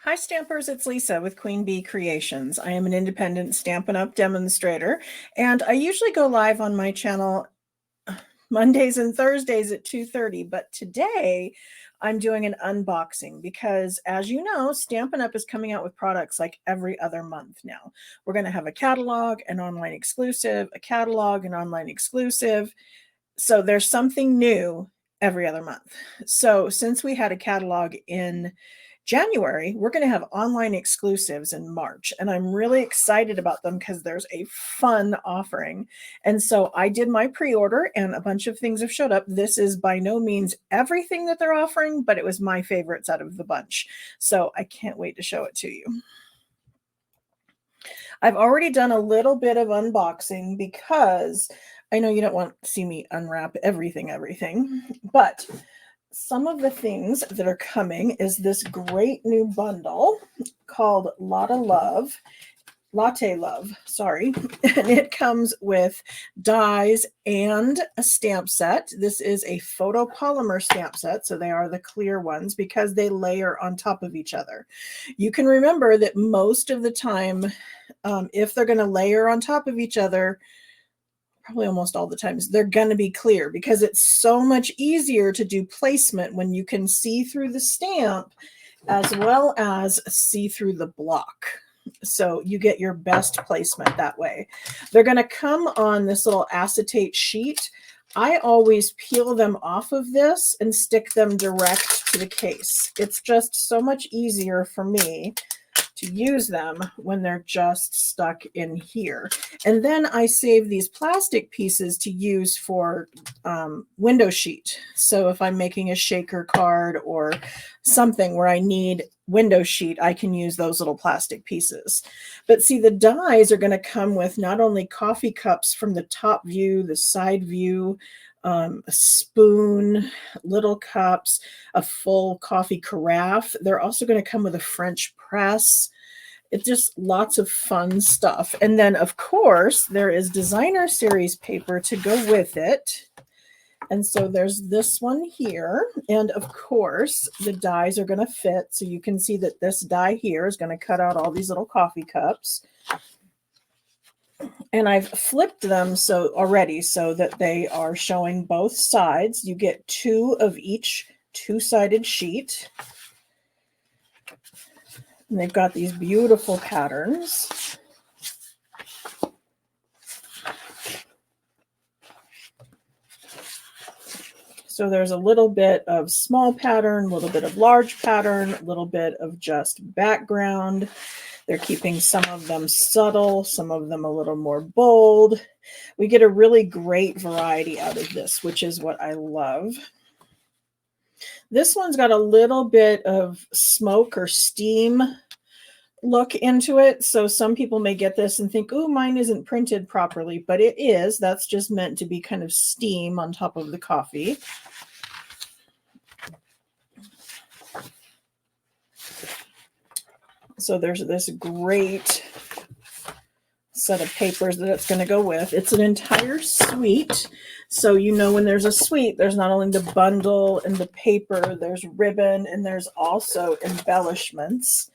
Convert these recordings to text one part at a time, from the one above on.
Hi Stampers, it's Lisa with Queen Bee Creations. I am an independent Stampin' Up! Demonstrator, and I usually go live on my channel Mondays and Thursdays at 2:30, but today I'm doing an unboxing because, as you know, Stampin' Up! Is coming out with products like every other month now. We're going to have a catalog, an online exclusive, a catalog, an online exclusive. So there's something new every other month. So since we had a catalog in January, we're going to have online exclusives in March, and I'm really excited about them because there's a fun offering. And so I did my pre-order and a bunch of things have showed up. This is by no means everything that they're offering, but it was my favorites out of the bunch. So I can't wait to show it to you. I've already done a little bit of unboxing because I know you don't want to see me unwrap everything, but some of the things that are coming is this great new bundle called Latte Love, sorry. And it comes with dies and a stamp set. This is a photopolymer stamp set, so they are the clear ones because they layer on top of each other. You can remember that most of the time, if they're going to layer on top of each other, probably almost all the times, they're going to be clear because it's so much easier to do placement when you can see through the stamp as well as see through the block. So you get your best placement that way. They're going to come on this little acetate sheet. I always peel them off of this and stick them direct to the case. It's just so much easier for me to use them when they're just stuck in here. And then I save these plastic pieces to use for window sheet. So if I'm making a shaker card or something where I need window sheet, I can use those little plastic pieces. But see, the dies are going to come with not only coffee cups from the top view, the side view, a spoon, little cups, a full coffee carafe. They're also going to come with a French press. It's just lots of fun stuff. And then, of course, there is designer series paper to go with it. And so there's this one here. And of course, the dies are going to fit. So you can see that this die here is going to cut out all these little coffee cups. And I've flipped them so that they are showing both sides. You get two of each two-sided sheet. And they've got these beautiful patterns. So there's a little bit of small pattern, a little bit of large pattern, a little bit of just background. They're keeping some of them subtle, some of them a little more bold. We get a really great variety out of this, which is what I love. This one's got a little bit of smoke or steam look into it. So some people may get this and think, oh, mine isn't printed properly, but it is. That's just meant to be kind of steam on top of the coffee. So there's this great set of papers that it's going to go with. It's an entire suite. So you know when there's a suite, there's not only the bundle and the paper, there's ribbon, and there's also embellishments.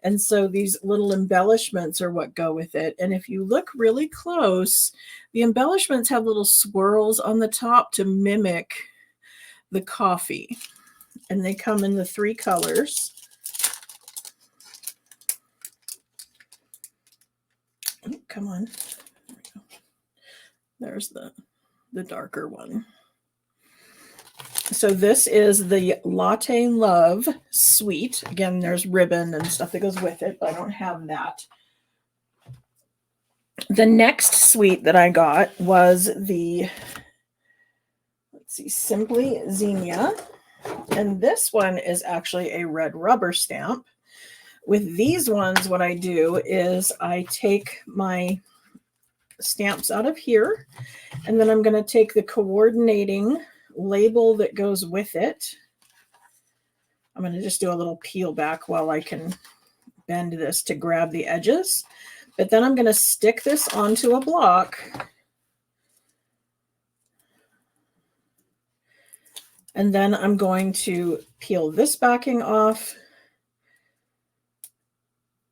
And so these little embellishments are what go with it. And if you look really close, the embellishments have little swirls on the top to mimic the coffee. And they come in the 3 colors. Oh, come on. There we go. There's the darker one. So this is the Latte Love suite. Again, there's ribbon and stuff that goes with it, but I don't have that. The next suite that I got was the, let's see, Simply Zenia. And this one is actually a red rubber stamp. With these ones, what I do is I take my stamps out of here, and then I'm going to take the coordinating label that goes with it. I'm going to just do a little peel back while I can bend this to grab the edges. But then I'm going to stick this onto a block. And then I'm going to peel this backing off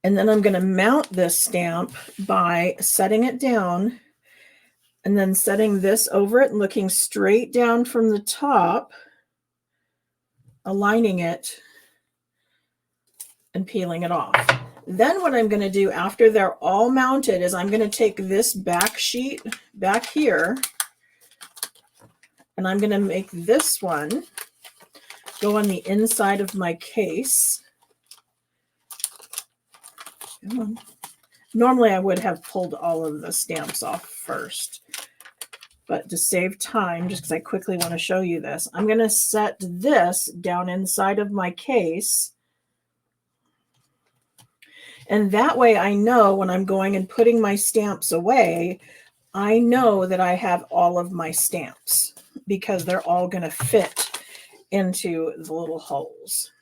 And then I'm going to mount this stamp by setting it down and then setting this over it and looking straight down from the top, aligning it and peeling it off. Then what I'm going to do after they're all mounted is I'm going to take this back sheet back here and I'm going to make this one go on the inside of my case. Normally I would have pulled all of the stamps off first, but to save time, just because I quickly want to show you this, I'm going to set this down inside of my case. And that way I know when I'm going and putting my stamps away, I know that I have all of my stamps because they're all going to fit into the little holes.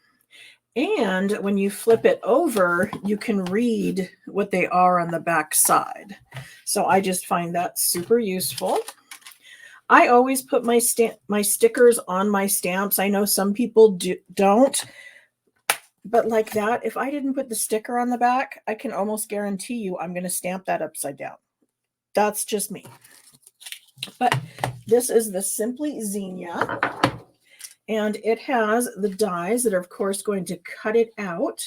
And when you flip it over, you can read what they are on the back side. So I just find that super useful. I always put my stickers on my stamps. I know some people don't. But like that, if I didn't put the sticker on the back, I can almost guarantee you I'm going to stamp that upside down. That's just me. But this is the Simply Zenia. And it has the dies that are, of course, going to cut it out.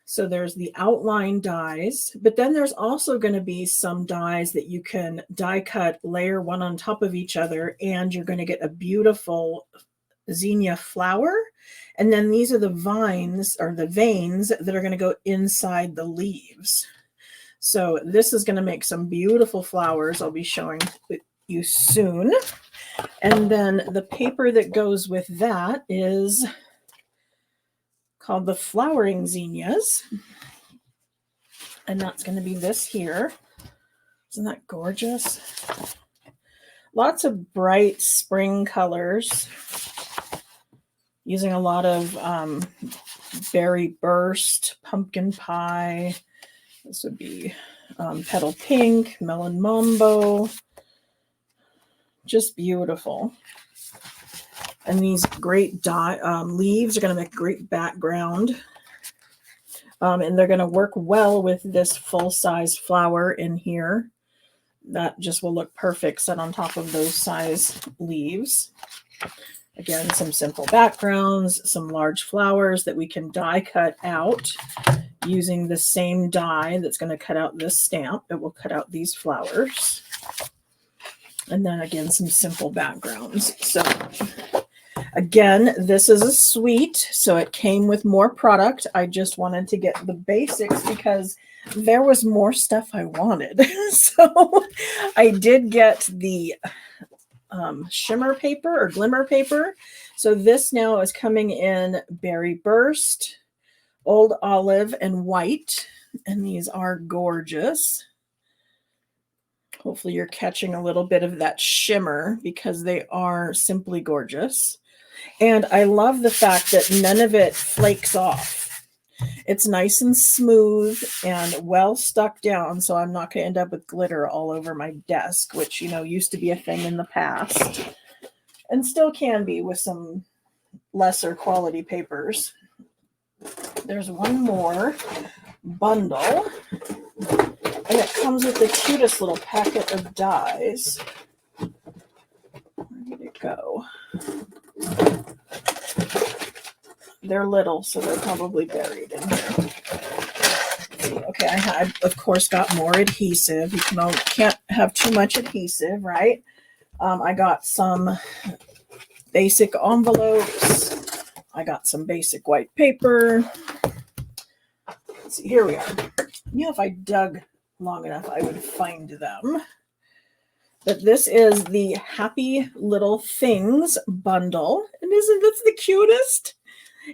So there's the outline dies. But then there's also going to be some dies that you can die cut, layer one on top of each other, and you're going to get a beautiful Zenia flower. And then these are the vines or the veins that are going to go inside the leaves. So this is going to make some beautiful flowers I'll be showing you soon. And then the paper that goes with that is called the Flowering Zenias. And that's going to be this here. Isn't that gorgeous? Lots of bright spring colors. Using a lot of berry burst, pumpkin pie. This would be petal pink, melon mambo. Just beautiful. And these great leaves are going to make a great background. And they're going to work well with this full-size flower in here. That just will look perfect set on top of those size leaves. Again, some simple backgrounds, some large flowers that we can die cut out using the same die that's going to cut out this stamp. It will cut out these flowers. And then again, some simple backgrounds. So again, this is a suite, so it came with more product. I just wanted to get the basics because there was more stuff I wanted. So I did get the shimmer paper or glimmer paper. So this now is coming in berry burst, old olive, and white. And these are gorgeous. Hopefully you're catching a little bit of that shimmer because they are simply gorgeous. And I love the fact that none of it flakes off. It's nice and smooth and well stuck down, so I'm not going to end up with glitter all over my desk, which, you know, used to be a thing in the past and still can be with some lesser quality papers. There's one more bundle, and it comes with the cutest little packet of dies. Where did it go? They're little, so they're probably buried in here. Okay, I of course got more adhesive. You can't have too much adhesive, right? I got some basic envelopes. I got some basic white paper. Let's see, here we are. You know, if I dug long enough, I would find them. But this is the Happy Little Things bundle. And isn't this the cutest?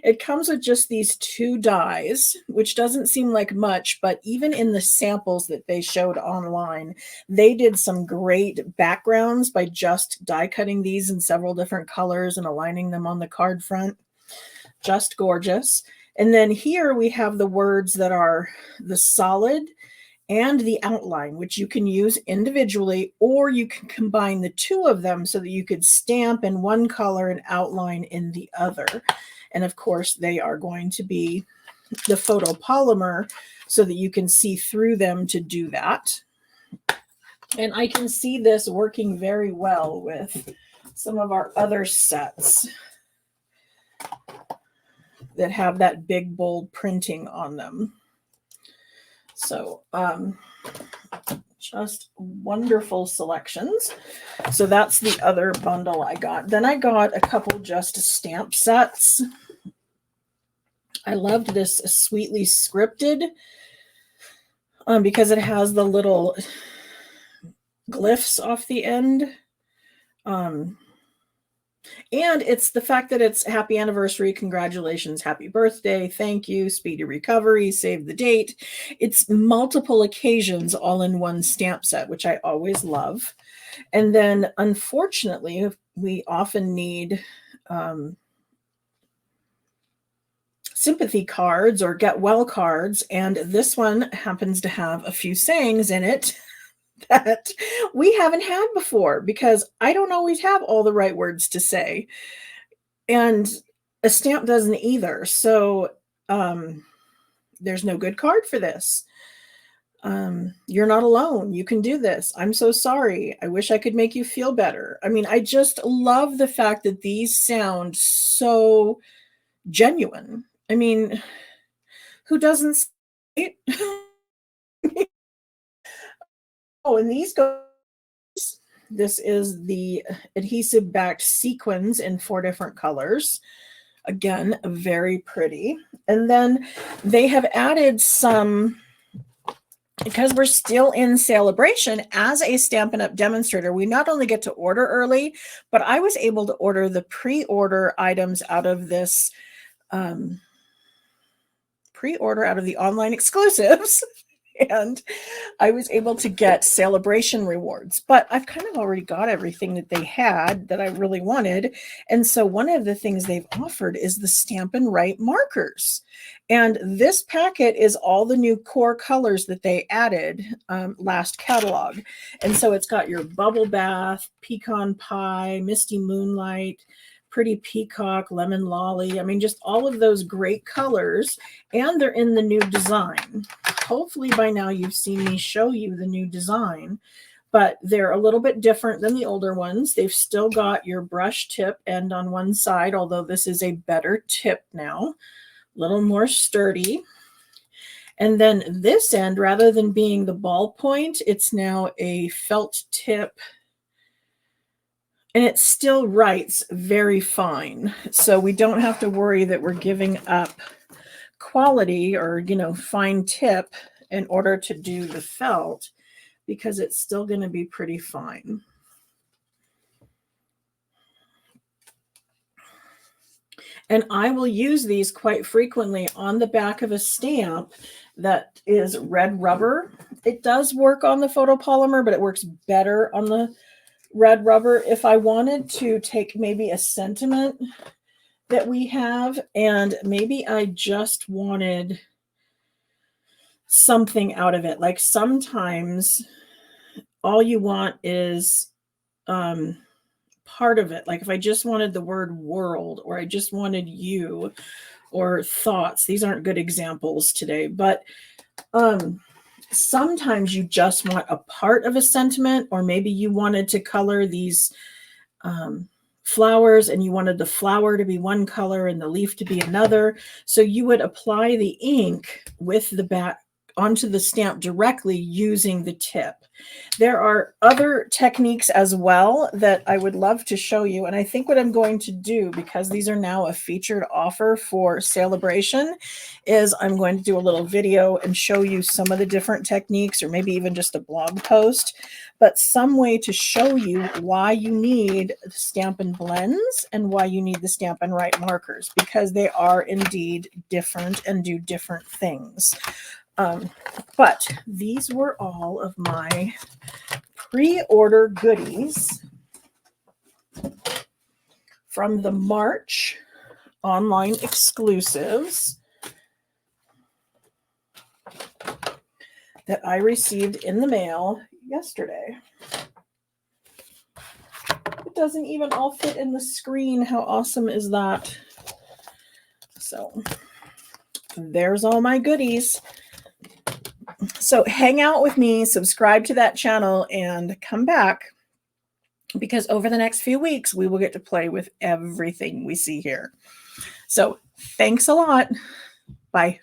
It comes with just these two dies, which doesn't seem like much, but even in the samples that they showed online, they did some great backgrounds by just die cutting these in several different colors and aligning them on the card front. Just gorgeous. And then here we have the words that are the solid and the outline, which you can use individually, or you can combine the two of them so that you could stamp in one color and outline in the other. And of course, they are going to be the photopolymer so that you can see through them to do that. And I can see this working very well with some of our other sets that have that big, bold printing on them. So, just wonderful selections. So that's the other bundle I got. Then I got a couple just stamp sets. I loved this Sweetly Scripted because it has the little glyphs off the end. And it's the fact that it's happy anniversary, congratulations, happy birthday, thank you, speedy recovery, save the date. It's multiple occasions all in one stamp set, which I always love. And then, unfortunately, we often need sympathy cards or get well cards. And this one happens to have a few sayings in it that we haven't had before, because I don't always have all the right words to say. And a stamp doesn't either. So there's no good card for this. You're not alone. You can do this. I'm so sorry. I wish I could make you feel better. I mean, I just love the fact that these sound so genuine. I mean, who doesn't say it? Oh, and these go. This is the adhesive backed sequins in 4 different colors. Again, very pretty. And then they have added some, because we're still in celebration, as a Stampin' Up! Demonstrator, we not only get to order early, but I was able to order the pre-order items out of this pre-order out of the online exclusives. And I was able to get celebration rewards, but I've kind of already got everything that they had that I really wanted. And so one of the things they've offered is the Stampin' Write markers. And this packet is all the new core colors that they added last catalog. And so it's got your Bubble Bath, Pecan Pie, Misty Moonlight, Pretty Peacock, Lemon Lolly. I mean, just all of those great colors. And they're in the new design. Hopefully by now you've seen me show you the new design, but they're a little bit different than the older ones. They've still got your brush tip end on one side, although this is a better tip now, a little more sturdy. And then this end, rather than being the ball point, it's now a felt tip. And it still writes very fine. So we don't have to worry that we're giving up quality or, fine tip in order to do the felt, because it's still going to be pretty fine. And I will use these quite frequently on the back of a stamp that is red rubber. It does work on the photopolymer, but it works better on the red rubber. If I wanted to take maybe a sentiment that we have, and maybe I just wanted something out of it. Like sometimes all you want is part of it. Like if I just wanted the word world, or I just wanted you, or thoughts. These aren't good examples today, but sometimes you just want a part of a sentiment, or maybe you wanted to color these flowers and you wanted the flower to be one color and the leaf to be another. So you would apply the ink with the back onto the stamp directly using the tip. There are other techniques as well that I would love to show you. And I think what I'm going to do, because these are now a featured offer for Celebration, is I'm going to do a little video and show you some of the different techniques, or maybe even just a blog post, but some way to show you why you need Stampin' Blends and why you need the Stampin' Write markers, because they are indeed different and do different things. But these were all of my pre-order goodies from the March online exclusives that I received in the mail yesterday. It doesn't even all fit in the screen. How awesome is that? So there's all my goodies. So hang out with me, subscribe to that channel, and come back, because over the next few weeks, we will get to play with everything we see here. So thanks a lot. Bye.